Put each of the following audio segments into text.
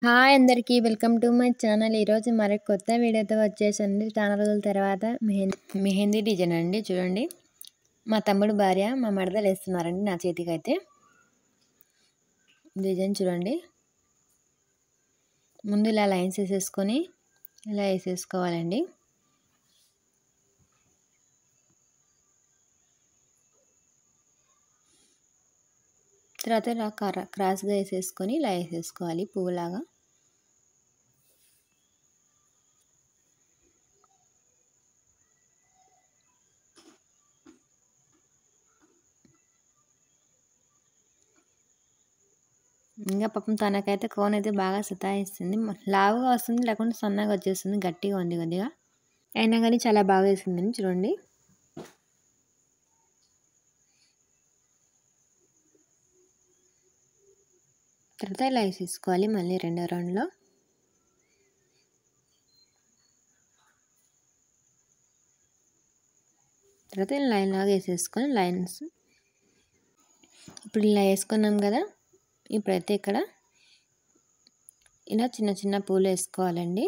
Hi అందరికీ welcome to my channel. ఈరోజు మరొక కొత్త వీడియోతో వచ్చేసండి. చాలా రోజుల తర్వాత మెహందీ డిజైన్ అండి. చూడండి, మా తమ్ముడు భార్య మా మరదలు వేస్తున్నారండి నా చేతికి. అయితే డిజైన్ చూడండి, ముందు ఇలా లైన్స్ వేసేసుకొని ఇలా వేసేసుకోవాలండి. తర్వాత ఇలా క్రాస్గా వేసేసుకొని ఇలా వేసేసుకోవాలి పువ్వులాగా. ఇంకా పాపం తనకైతే కోన్ అయితే బాగా సతాయిస్తుంది. లావుగా వస్తుంది, లేకుంటే సన్నగా వచ్చేస్తుంది, గట్టిగా ఉంది కొద్దిగా. అయినా కానీ చాలా బాగా వేసిందండి. చూడండి, తర్వాత ఇలా వేసేసుకోవాలి మళ్ళీ రెండో రౌండ్లో. తర్వాత లైన్ లాగా వేసేసుకొని లైన్స్ ఇప్పుడు ఇలా వేసుకున్నాం కదా. ఇప్పుడైతే ఇక్కడ ఇలా చిన్న చిన్న పూలు వేసుకోవాలండి.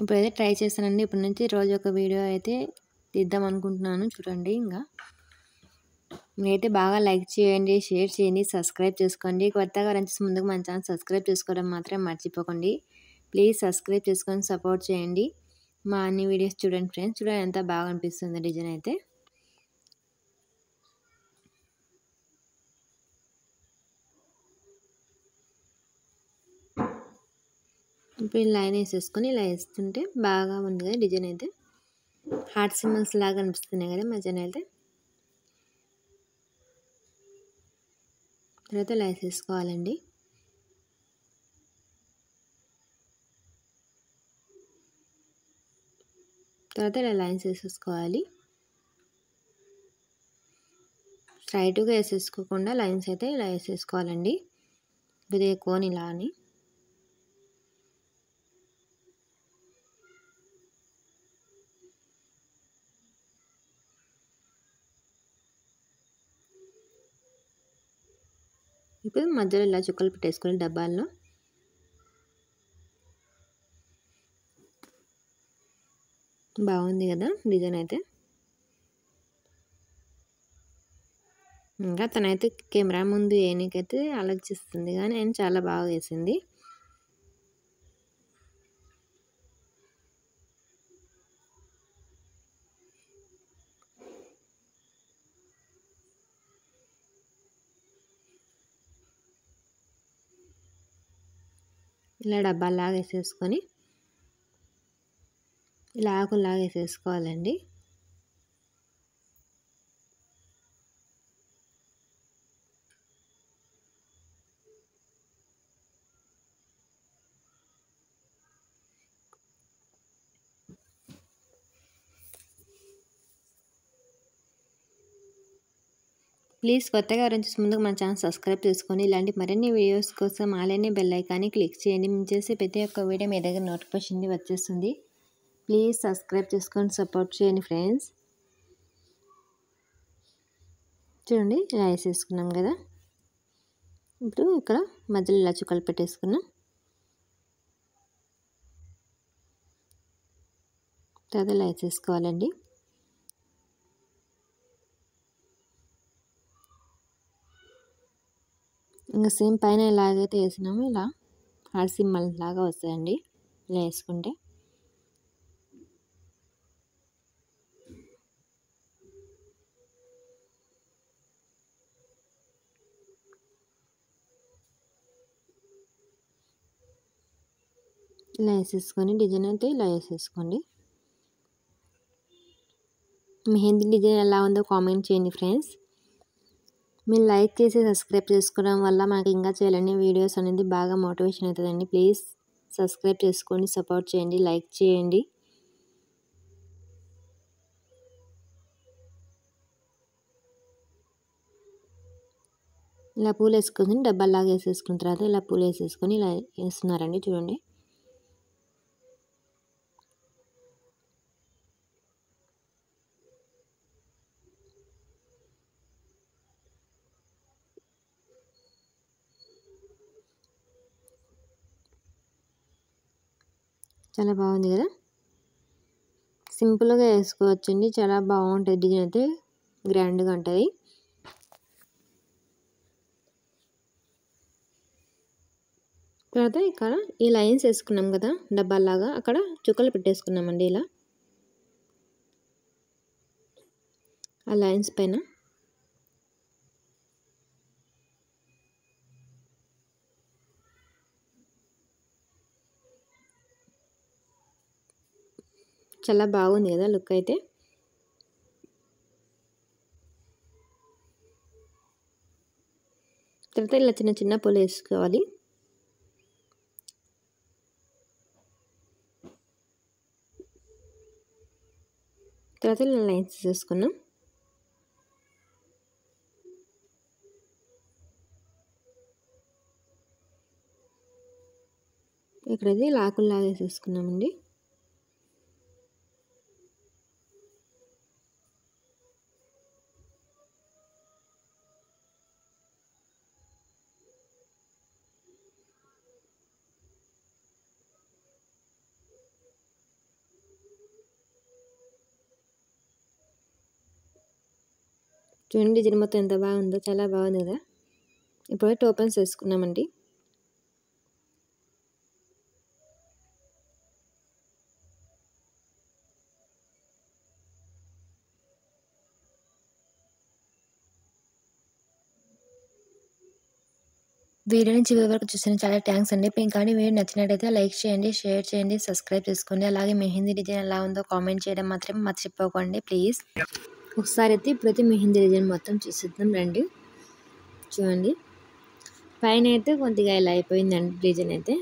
ఇప్పుడైతే ట్రై చేస్తానండి. ఇప్పటి నుంచి రోజు ఒక వీడియో అయితే తీద్దాం అనుకుంటున్నాను. చూడండి, ఇంకా మీరైతే బాగా లైక్ చేయండి, షేర్ చేయండి, సబ్స్క్రైబ్ చేసుకోండి. కొత్తగా వచ్చేసి ముందుకు మన ఛానల్ సబ్స్క్రైబ్ చేసుకోవడం మాత్రం మర్చిపోకండి. ప్లీజ్ సబ్స్క్రైబ్ చేసుకొని సపోర్ట్ చేయండి. మా అన్ని వీడియోస్ చూడండి ఫ్రెండ్స్. చూడండి ఎంత బాగా అనిపిస్తుంది డిజైన్ అయితే. ఇప్పుడు లైన్ వేసేసుకొని ఇలా వేస్తుంటే బాగా ఉంది కదా డిజైన్ అయితే. హార్ట్ సింబల్స్ లాగా అనిపిస్తున్నాయి కదా మధ్యన అయితే. తర్వాత ఇలా వేసేసుకోవాలండి. తర్వాత ఇలా లైన్స్ వేసేసుకోవాలి. స్ట్రైట్గా వేసేసుకోకుండా లైన్స్ అయితే ఇలా వేసేసుకోవాలండి. కొద్దిగా కోన్ ఇలా అని. ఇప్పుడు మధ్యలో ఇలా చుక్కలు పెట్టేసుకోవాలి డబ్బాల్లో. బాగుంది కదా డిజైన్ అయితే. ఇంకా తనైతే కెమెరా ముందు వేయనికైతే ఆలోచిస్తుంది, కానీ ఆయన చాలా బాగా వేసింది. ఇలా డబ్బాలాగా వేసేసుకొని ఇలా ఆకులాగా వేసేసుకోవాలండి. ప్లీజ్ కొత్తగా వచ్చేసి ముందుకు మన ఛానల్ సబ్స్క్రైబ్ చేసుకోండి. ఇలాంటి మరిన్ని వీడియోస్ కోసం అలానే బెల్ ఐకాన్ని క్లిక్ చేయండి. మేము చేసే ప్రతి ఒక్క వీడియో మీ దగ్గర నోటిఫికేషన్ వచ్చేస్తుంది. ప్లీజ్ సబ్స్క్రైబ్ చేసుకొని సపోర్ట్ చేయండి ఫ్రెండ్స్. చూడండి, ఇలా వేసేసుకున్నాం కదా. ఇప్పుడు ఇక్కడ మధ్యలో ఇలా చుక్కలు పెట్టేసుకున్నాం. తర్వాత ఇలా వేసేసుకోవాలండి. ఇంకా సేమ్ పైన ఎలాగైతే వేసినామో ఇలా హార్ట్ సింబల్ లాగా వస్తాయండి ఇలా వేసుకుంటే. ఇలా వేసేసుకొని డిజైన్ అయితే ఇలా వేసేసుకోండి. మెహందీ డిజైన్ ఎలా ఉందో కామెంట్ చేయండి ఫ్రెండ్స్. మీరు లైక్ చేసి సబ్స్క్రైబ్ చేసుకోవడం వల్ల మాకు ఇంకా చేయాలని వీడియోస్ అనేది బాగా మోటివేషన్ అవుతుందండి. ప్లీజ్ సబ్స్క్రైబ్ చేసుకొని సపోర్ట్ చేయండి, లైక్ చేయండి. ఇలా పూలు వేసుకొని డబ్బాలాగా వేసేసుకున్న తర్వాత ఇలా పూలు వేసేసుకొని ఇలా వేస్తున్నారండి. చూడండి, చాలా బాగుంది కదా. సింపుల్గా వేసుకోవచ్చండి, చాలా బాగుంటుంది. డిజైన్ అయితే గ్రాండ్గా ఉంటుంది. తర్వాత ఇక్కడ ఈ లైన్స్ వేసుకున్నాం కదా డబ్బాలాగా, అక్కడ చుక్కలు పెట్టేసుకున్నామండి. ఇలా ఆ లైన్స్ పైన చాలా బాగుంది కదా లుక్ అయితే. తర్వాత ఇలా చిన్న చిన్న పూలు వేసుకోవాలి. తర్వాత ఇలా లైన్స్ వేసుకున్నాం. ఇక్కడైతే లాకుల్లాగా వేసేసుకున్నామండి. చూడండి డిజైన్ మొత్తం ఎంత బాగుందో, చాలా బాగుంది కదా. ఇప్పుడు టోపెన్స్ వేసుకున్నామండి. వీడియోని చివరి వరకు చూసిన చాలా థ్యాంక్స్ అండి. ఇంకా వీడియో నచ్చినట్టయితే లైక్ చేయండి, షేర్ చేయండి, సబ్స్క్రైబ్ చేసుకోండి. అలాగే మెహందీ డిజైన్ ఎలా ఉందో కామెంట్ చేయడం మాత్రం మర్చిపోకండి ప్లీజ్. ఒకసారి అయితే ఇప్పుడైతే మెహందీ డిజైన్ మొత్తం చూసిద్దాం రండి. చూడండి పైన అయితే కొద్దిగా ఇలా అయిపోయిందండి డిజైన్ అయితే.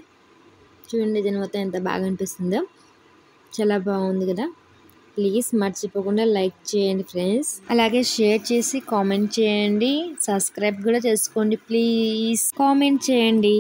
చూడండి డిజైన్ మొత్తం ఎంత బాగా అనిపిస్తుందో, చాలా బాగుంది కదా. ప్లీజ్ మర్చిపోకుండా లైక్ చేయండి ఫ్రెండ్స్. అలాగే షేర్ చేసి కామెంట్ చేయండి, సబ్స్క్రైబ్ కూడా చేసుకోండి ప్లీజ్. కామెంట్ చేయండి.